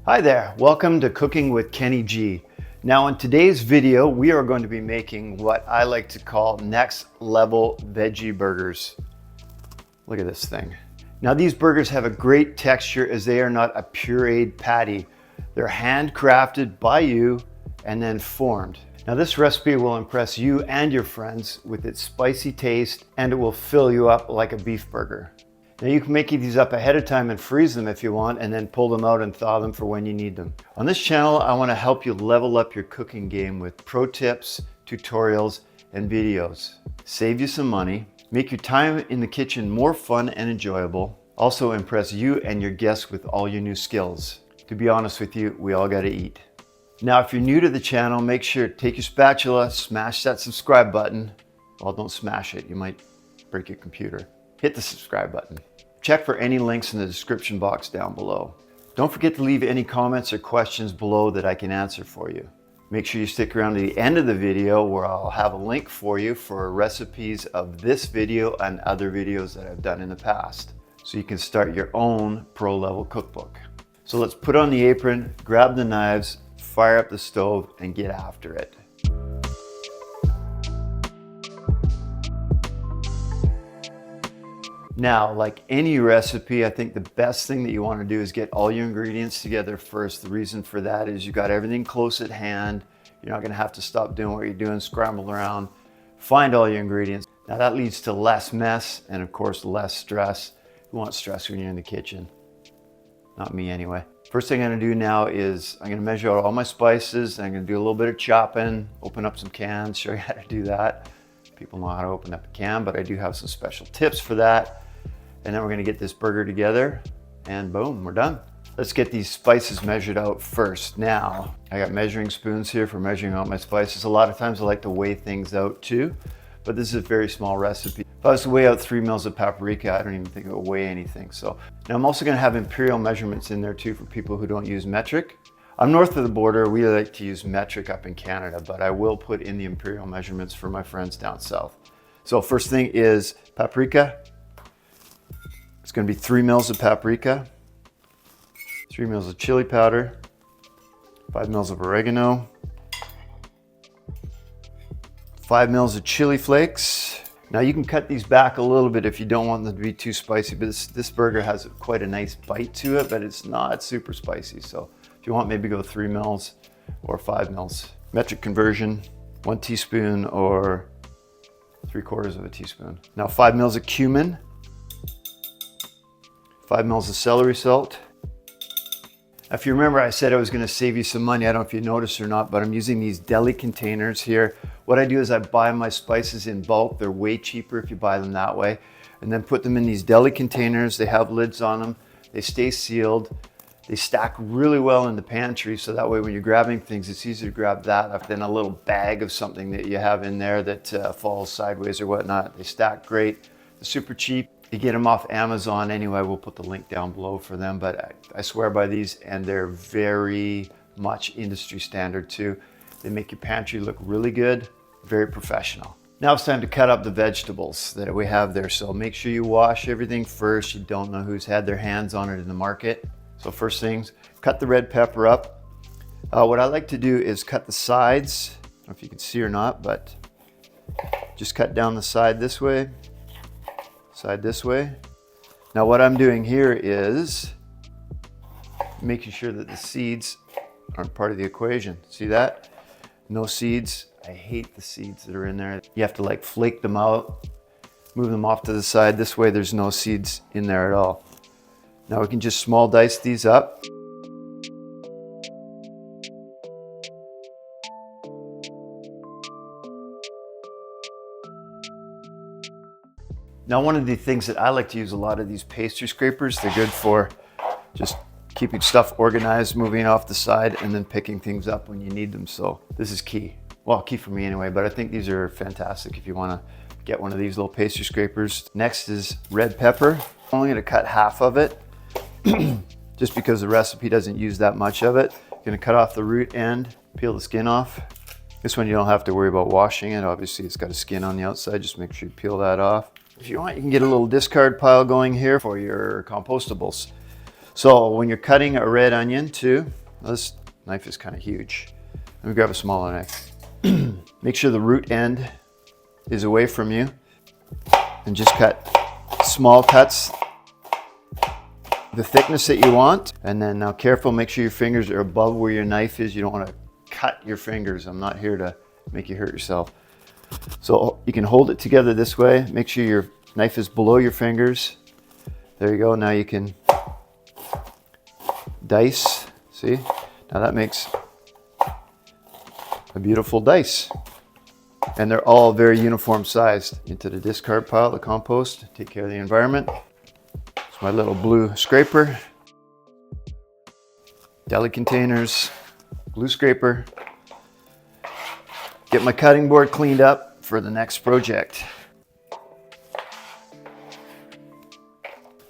Hi there, welcome to Cooking with Kenny G. Now in today's video, we are going to be making what I like to call next level veggie burgers. Look at this thing. Now these burgers have a great texture as they are not a pureed patty. They're handcrafted by you and then formed. Now this recipe will impress you and your friends with its spicy taste, and it will fill you up like a beef burger. Now you can make these up ahead of time and freeze them if you want, and then pull them out and thaw them for when you need them. On this channel, I want to help you level up your cooking game with pro tips, tutorials, and videos. Save you some money, make your time in the kitchen more fun and enjoyable, also impress you and your guests with all your new skills. To be honest with you, we all gotta eat. Now, if you're new to the channel, make sure to take your spatula, smash that subscribe button. Well, don't smash it, you might break your computer. Hit the subscribe button. Check for any links in the description box down below. Don't forget to leave any comments or questions below that I can answer for you. Make sure you stick around to the end of the video where I'll have a link for you for recipes of this video and other videos that I've done in the past, so you can start your own pro level cookbook. So let's put on the apron, grab the knives, fire up the stove, and get after it. Now, like any recipe, I think the best thing that you want to do is get all your ingredients together first. The reason for that is you got everything close at hand. You're not going to have to stop doing what you're doing, scramble around, find all your ingredients. Now that leads to less mess and of course less stress. You want stress when you're in the kitchen. Not me anyway. First thing I'm going to do now is I'm going to measure out all my spices. I'm going to do a little bit of chopping, open up some cans, show you how to do that. People know how to open up a can, but I do have some special tips for that. And then we're going to get this burger together and boom, we're done. Let's get these spices measured out first. Now, I got measuring spoons here for measuring out my spices. A lot of times I like to weigh things out too, but this is a very small recipe. If I was to weigh out 3 mils of paprika, I don't even think it would weigh anything. So now I'm also going to have imperial measurements in there too for people who don't use metric. I'm north of the border. We like to use metric up in Canada, but I will put in the imperial measurements for my friends down south. So first thing is paprika. It's going to be 3 mils of paprika, 3 mils of chili powder, 5 mils of oregano, 5 mils of chili flakes. Now you can cut these back a little bit if you don't want them to be too spicy, but this burger has quite a nice bite to it, but it's not super spicy. So if you want, maybe go 3 mils or 5 mils. Metric conversion, 1 teaspoon or 3/4 of a teaspoon. Now 5 mils of cumin, 5 mils of celery salt. If you remember, I said I was going to save you some money. I don't know if you noticed or not, but I'm using these deli containers here. What I do is I buy my spices in bulk. They're way cheaper if you buy them that way. And then put them in these deli containers. They have lids on them. They stay sealed. They stack really well in the pantry, so that way when you're grabbing things, it's easier to grab that than a little bag of something that you have in there that falls sideways or whatnot. They stack great. They're super cheap. You get them off Amazon anyway. We'll put the link down below for them, but I swear by these, and they're very much industry standard too. They make your pantry look really good, very professional. Now it's time to cut up the vegetables that we have there. So make sure you wash everything first. You don't know who's had their hands on it in the market. So first things, cut the red pepper up. What I like to do is cut the sides. I don't know if you can see or not, but just cut down the side this way. Side this way. Now what I'm doing here is making sure that the seeds aren't part of the equation. See that? No seeds. I hate the seeds that are in there. You have to like flake them out, move them off to the side. This way there's no seeds in there at all. Now we can just small dice these up. Now one of the things that I like to use a lot of these pastry scrapers, they're good for just keeping stuff organized, moving off the side, and then picking things up when you need them. So this is key. Well, key for me anyway, but I think these are fantastic if you want to get one of these little pastry scrapers. Next is red pepper. I'm only going to cut half of it just because the recipe doesn't use that much of it. I'm going to cut off the root end, peel the skin off. This one you don't have to worry about washing it. Obviously it's got a skin on the outside, just make sure you peel that off. If you want, you can get a little discard pile going here for your compostables. So when you're cutting a red onion too, this knife is kind of huge. Let me grab a smaller knife. Make sure the root end is away from you and just cut small cuts the thickness that you want. And then now careful, make sure your fingers are above where your knife is. You don't want to cut your fingers. I'm not here to make you hurt yourself. So you can hold it together this way. Make sure your knife is below your fingers. There you go. Now you can dice. See? Now that makes a beautiful dice. And they're all very uniform sized. Into the discard pile, the compost. Take care of the environment. It's my little blue scraper. Deli containers, blue scraper. Get my cutting board cleaned up for the next project.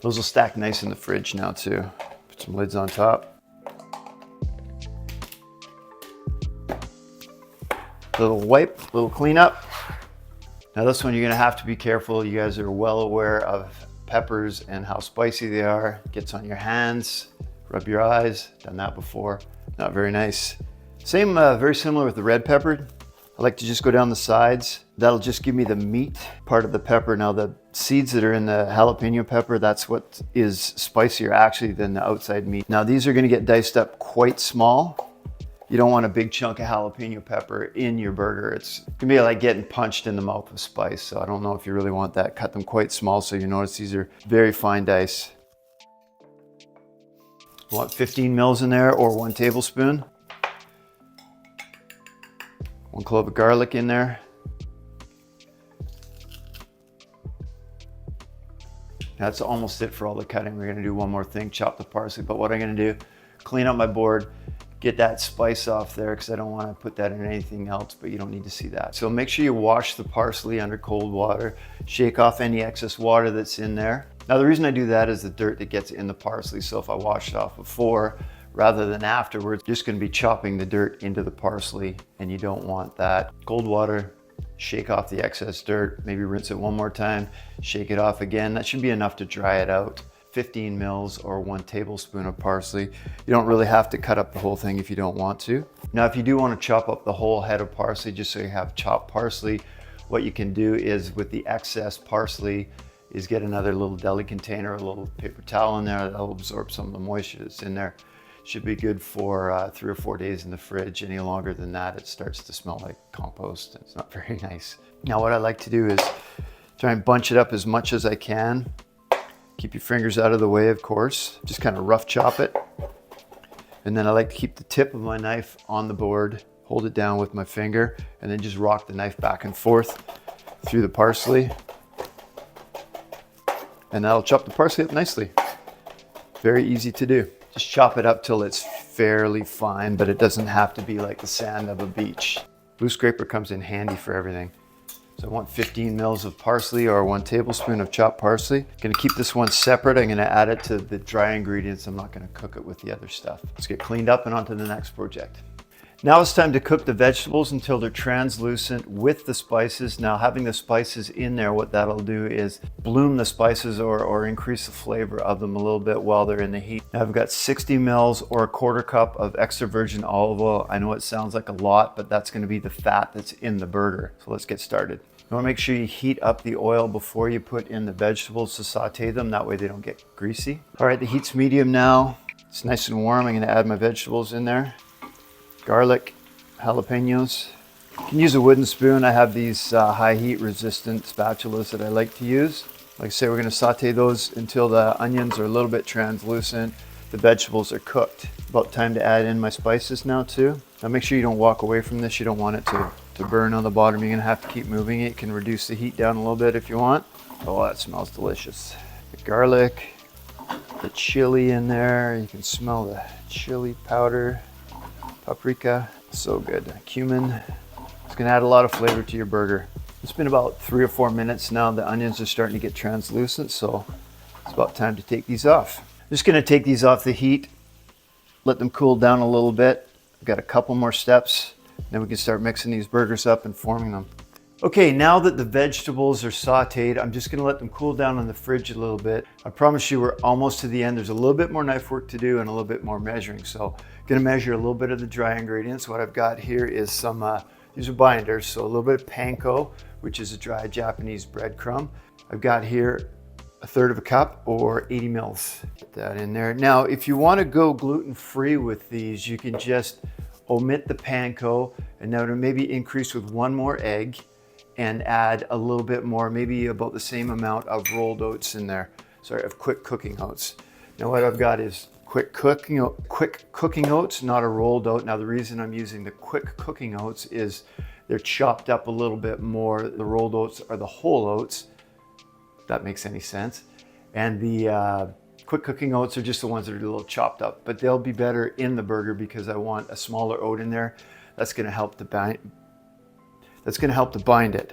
Those will stack nice in the fridge now too. Put some lids on top. Little wipe, little cleanup. Now this one you're gonna have to be careful. You guys are well aware of peppers and how spicy they are. Gets on your hands, rub your eyes. Done that before. Not very nice. Same, very similar with the red pepper. I like to just go down the sides. That'll just give me the meat part of the pepper. Now the seeds that are in the jalapeno pepper, that's what is spicier actually than the outside meat. Now these are gonna get diced up quite small. You don't want a big chunk of jalapeno pepper in your burger. It's gonna be like getting punched in the mouth with spice. So I don't know if you really want that. Cut them quite small so you notice these are very fine dice. You want 15 mils in there or 1 tablespoon. 1 clove of garlic in there. That's almost it for all the cutting. We're gonna do one more thing, chop the parsley. But what I'm gonna do, clean up my board, get that spice off there because I don't want to put that in anything else, but you don't need to see that. So make sure you wash the parsley under cold water, shake off any excess water that's in there. Now the reason I do that is the dirt that gets in the parsley. So if I wash it off before rather than afterwards, you're just going to be chopping the dirt into the parsley and you don't want that. Cold water, shake off the excess dirt, maybe rinse it one more time, shake it off again. That should be enough to dry it out. 15 mils or 1 tablespoon of parsley. You don't really have to cut up the whole thing if you don't want to. Now, if you do want to chop up the whole head of parsley, just so you have chopped parsley, what you can do is with the excess parsley is get another little deli container, a little paper towel in there that'll absorb some of the moisture that's in there. Should be good for 3 or 4 days in the fridge. Any longer than that, it starts to smell like compost. It's not very nice. Now, what I like to do is try and bunch it up as much as I can. Keep your fingers out of the way, of course. Just kind of rough chop it. And then I like to keep the tip of my knife on the board, hold it down with my finger, and then just rock the knife back and forth through the parsley. And that'll chop the parsley up nicely. Very easy to do. Just chop it up till it's fairly fine, but it doesn't have to be like the sand of a beach. Blue scraper comes in handy for everything. So I want 15 mils of parsley or 1 tablespoon of chopped parsley. Gonna keep this one separate. I'm gonna add it to the dry ingredients. I'm not gonna cook it with the other stuff. Let's get cleaned up and on to the next project. Now it's time to cook the vegetables until they're translucent with the spices. Now having the spices in there, what that'll do is bloom the spices or increase the flavor of them a little bit while they're in the heat. Now I've got 60 mils or 1/4 cup of extra virgin olive oil. I know it sounds like a lot, but that's gonna be the fat that's in the burger. So let's get started. You wanna make sure you heat up the oil before you put in the vegetables to saute them. That way they don't get greasy. All right, the heat's medium now. It's nice and warm. I'm gonna add my vegetables in there. Garlic, jalapenos. You can use a wooden spoon. I have these high heat resistant spatulas that I like to use. Like I say, we're gonna saute those until the onions are a little bit translucent. The vegetables are cooked. About time to add in my spices now too. Now make sure you don't walk away from this. You don't want it to burn on the bottom. You're gonna have to keep moving it. You can reduce the heat down a little bit if you want. Oh, that smells delicious. The garlic, the chili in there. You can smell the chili powder. Paprika, so good. Cumin, it's gonna add a lot of flavor to your burger. It's been about 3 or 4 minutes now. The onions are starting to get translucent, so it's about time to take these off. I'm just gonna take these off the heat, let them cool down a little bit. I've got a couple more steps, then we can start mixing these burgers up and forming them. Okay, now that the vegetables are sauteed, I'm just gonna let them cool down in the fridge a little bit. I promise you we're almost to the end. There's a little bit more knife work to do and a little bit more measuring. So I'm gonna measure a little bit of the dry ingredients. What I've got here is some, these are binders, so a little bit of panko, which is a dry Japanese breadcrumb. I've got here 1/3 cup or 80 mils. Put that in there. Now, if you wanna go gluten-free with these, you can just omit the panko and now to maybe increase with one more egg and add a little bit more, maybe about the same amount of rolled oats in there. Sorry, of quick cooking oats. Now what I've got is quick cooking oats, not a rolled oat. Now the reason I'm using the quick cooking oats is they're chopped up a little bit more. The rolled oats are the whole oats, if that makes any sense. And the quick cooking oats are just the ones that are a little chopped up, but they'll be better in the burger because I want a smaller oat in there. That's gonna help to bind it.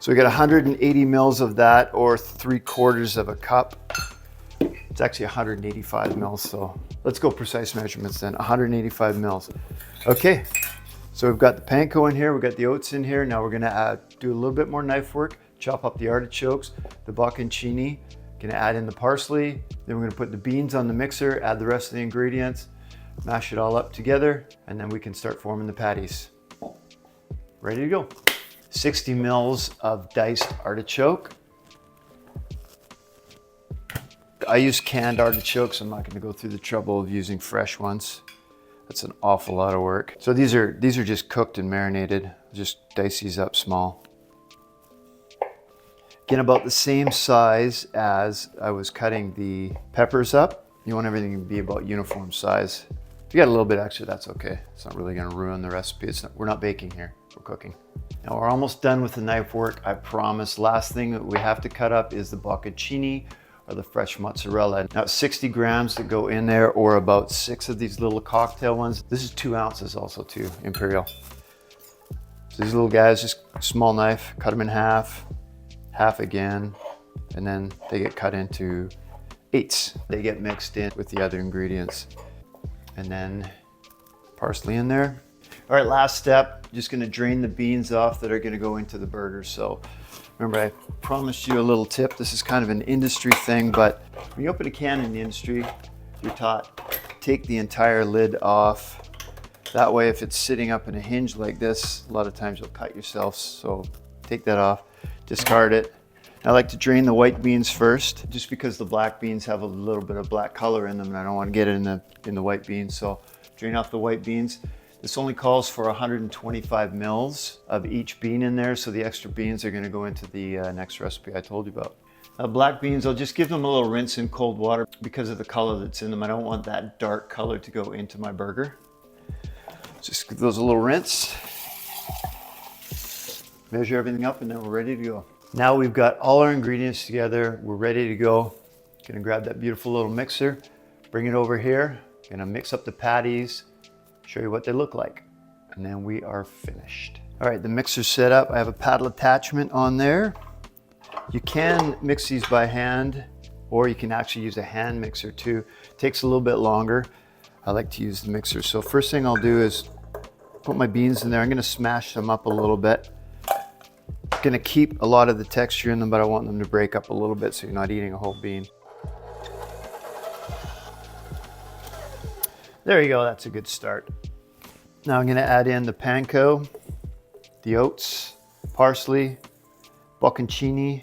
So we got 180 mils of that, or 3/4 cup. It's actually 185 mils, so let's go precise measurements then. 185 mils. Okay, so we've got the panko in here, we've got the oats in here. Now we're gonna do a little bit more knife work, chop up the artichokes, the bocconcini, gonna add in the parsley, then we're gonna put the beans on the mixer, add the rest of the ingredients, mash it all up together, and then we can start forming the patties. Ready to go. 60 mils of diced artichoke. I use canned artichokes. I'm not going to go through the trouble of using fresh ones. That's an awful lot of work. So these are just cooked and marinated. Just dice these up small. Again, about the same size as I was cutting the peppers up. You want everything to be about uniform size. If you got a little bit extra, that's okay. It's not really going to ruin the recipe. We're not baking here, we're cooking. Now we're almost done with the knife work, I promise. Last thing that we have to cut up is the bocconcini or the fresh mozzarella. Now 60 grams to go in there, or about 6 of these little cocktail ones. This is 2 ounces also too, imperial. So these little guys, just small knife, cut them in half, half again, and then they get cut into 8s. They get mixed in with the other ingredients. And then parsley in there. All right, last step, just gonna drain the beans off that are gonna go into the burger. So remember, I promised you a little tip. This is kind of an industry thing, but when you open a can in the industry, you're taught, take the entire lid off. That way, if it's sitting up in a hinge like this, a lot of times you'll cut yourself. So take that off, discard it. I like to drain the white beans first, just because the black beans have a little bit of black color in them and I don't want to get it in the white beans. So drain off the white beans. This only calls for 125 mils of each bean in there, so the extra beans are going to go into the next recipe I told you about. Black beans, I'll just give them a little rinse in cold water because of the color that's in them. I don't want that dark color to go into my burger. Just give those a little rinse. Measure everything up and then we're ready to go. Now we've got all our ingredients together. We're ready to go. Gonna grab that beautiful little mixer, bring it over here. Gonna mix up the patties, show you what they look like, and then we are finished. All right, the mixer's set up. I have a paddle attachment on there. You can mix these by hand, or you can actually use a hand mixer too. It takes a little bit longer. I like to use the mixer. So first thing I'll do is put my beans in there. I'm gonna smash them up a little bit. Gonna keep a lot of the texture in them, but I want them to break up a little bit so you're not eating a whole bean. There you go, that's a good start. Now I'm gonna add in the panko, the oats, parsley, bocconcini,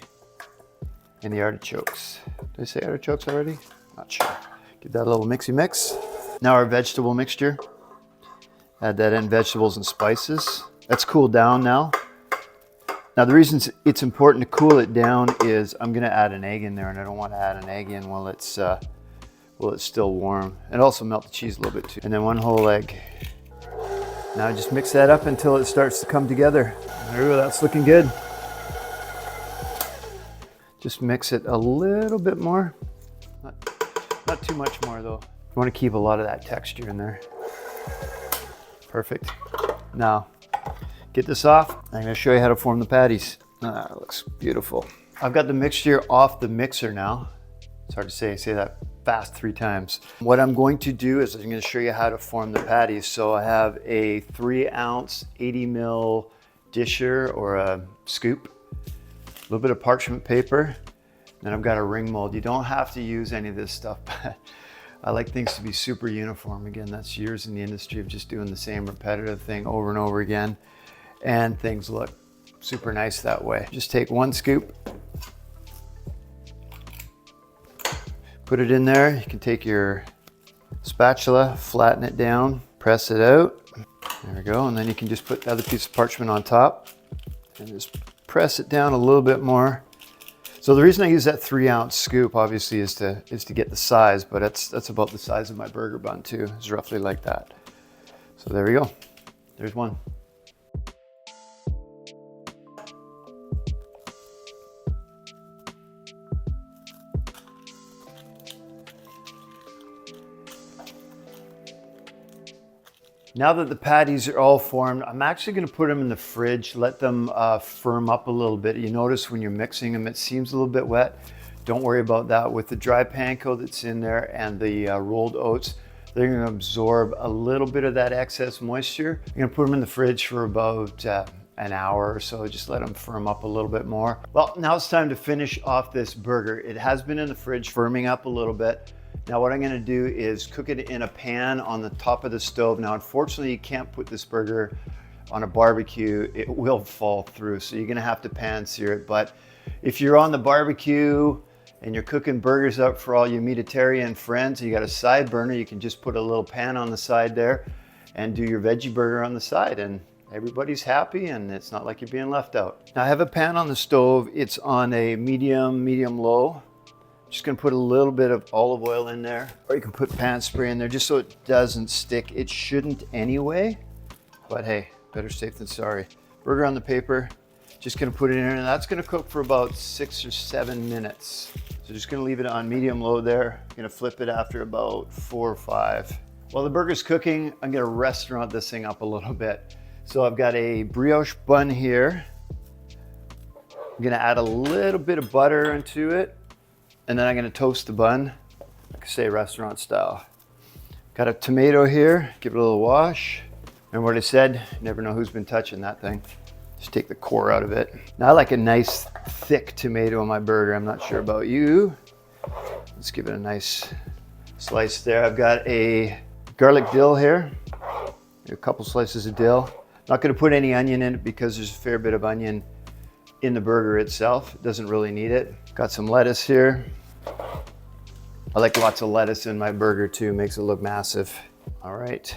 and the artichokes. Did I say artichokes already? Not sure. Give that a little mixy mix. Now our vegetable mixture. Add that in, vegetables and spices. That's cooled down now. Now the reason it's important to cool it down is I'm gonna add an egg in there, and I don't want to add an egg in while it's still warm. And also melt the cheese a little bit too. And then 1 whole egg. Now just mix that up until it starts to come together. There we go, that's looking good. Just mix it a little bit more. Not too much more though. You want to keep a lot of that texture in there. Perfect. Now, get this off. I'm gonna show you how to form the patties. Ah, it looks beautiful. I've got the mixture off the mixer now. It's hard to say, I say that fast 3 times. What I'm going to do is I'm gonna show you how to form the patties. So I have a 3 ounce, 80 mil disher or a scoop, a little bit of parchment paper, then I've got a ring mold. You don't have to use any of this stuff, but I like things to be super uniform. Again, that's years in the industry of just doing the same repetitive thing over and over again, and things look super nice that way. Just take one scoop, put it in there. You can take your spatula, flatten it down, press it out. There we go. And then you can just put the other piece of parchment on top and just press it down a little bit more. So the reason I use that 3-ounce scoop obviously is to get the size, but that's about the size of my burger bun too. It's roughly like that. So there we go. There's one. Now that the patties are all formed, I'm actually going to put them in the fridge, let them firm up a little bit. You notice when you're mixing them, it seems a little bit wet. Don't worry about that. With the dry panko that's in there and the rolled oats, they're going to absorb a little bit of that excess moisture. I'm going to put them in the fridge for about an hour or so, just let them firm up a little bit more. Well, now it's time to finish off this burger. It has been in the fridge firming up a little bit. Now what I'm going to do is cook it in a pan on the top of the stove. Now unfortunately you can't put this burger on a barbecue, it will fall through, so you're going to have to pan sear it. But if you're on the barbecue and you're cooking burgers up for all your meatitarian friends, you got a side burner, you can just put a little pan on the side there and do your veggie burger on the side, and everybody's happy and it's not like you're being left out. Now I have a pan on the stove. It's on a medium low. Just gonna put a little bit of olive oil in there, or you can put pan spray in there just so it doesn't stick. It shouldn't anyway, but hey, better safe than sorry. Burger on the paper, just gonna put it in, and that's gonna cook for about 6 or 7 minutes. So just gonna leave it on medium low there. Gonna flip it after about 4 or 5. While the burger's cooking, I'm gonna restaurant this thing up a little bit. So I've got a brioche bun here. I'm gonna add a little bit of butter into it. And then I'm going to toast the bun, like I say, restaurant style. Got a tomato here, give it a little wash. Remember what I said? You never know who's been touching that thing. Just take the core out of it. Now I like a nice thick tomato on my burger. I'm not sure about you. Let's give it a nice slice there. I've got a garlic dill here, a couple slices of dill. Not going to put any onion in it because there's a fair bit of onion in the burger itself. It doesn't really need it. Got some lettuce here. I like lots of lettuce in my burger too, makes it look massive. All right.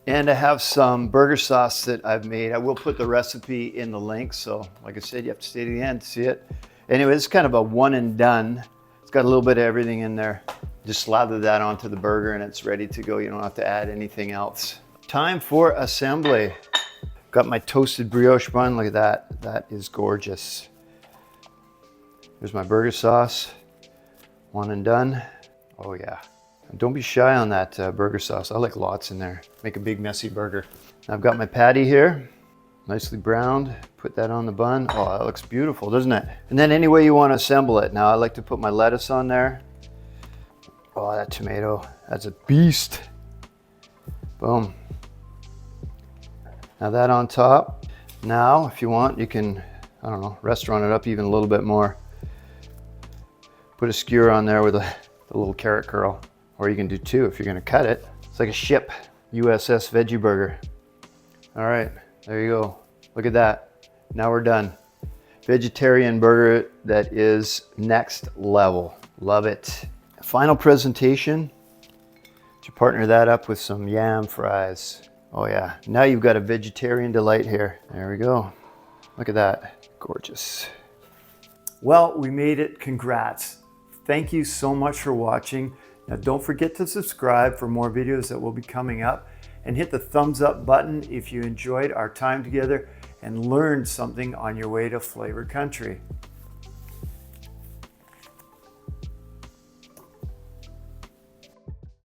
And I have some burger sauce that I've made. I will put the recipe in the link. So like I said, you have to stay to the end to see it. Anyway, it's kind of a one and done. It's got a little bit of everything in there. Just slather that onto the burger and it's ready to go. You don't have to add anything else. Time for assembly. Got my toasted brioche bun. Look at that. That is gorgeous. Here's my burger sauce. One and done. Oh yeah. And don't be shy on that burger sauce. I like lots in there. Make a big messy burger. I've got my patty here. Nicely browned. Put that on the bun. Oh, that looks beautiful, doesn't it? And then any way you want to assemble it. Now I like to put my lettuce on there. Oh, that tomato. That's a beast. Boom. Now that on top. Now, if you want, you can, I don't know, restaurant it up even a little bit more. Put a skewer on there with a little carrot curl, or you can do 2 if you're gonna cut it. It's like a ship, USS Veggie Burger. All right, there you go. Look at that. Now we're done. Vegetarian burger that is next level. Love it. Final presentation. You partner that up with some yam fries. Oh yeah, now you've got a vegetarian delight here. There we go. Look at that, gorgeous. Well, we made it, congrats. Thank you so much for watching. Now don't forget to subscribe for more videos that will be coming up, and hit the thumbs up button if you enjoyed our time together and learned something on your way to Flavor Country.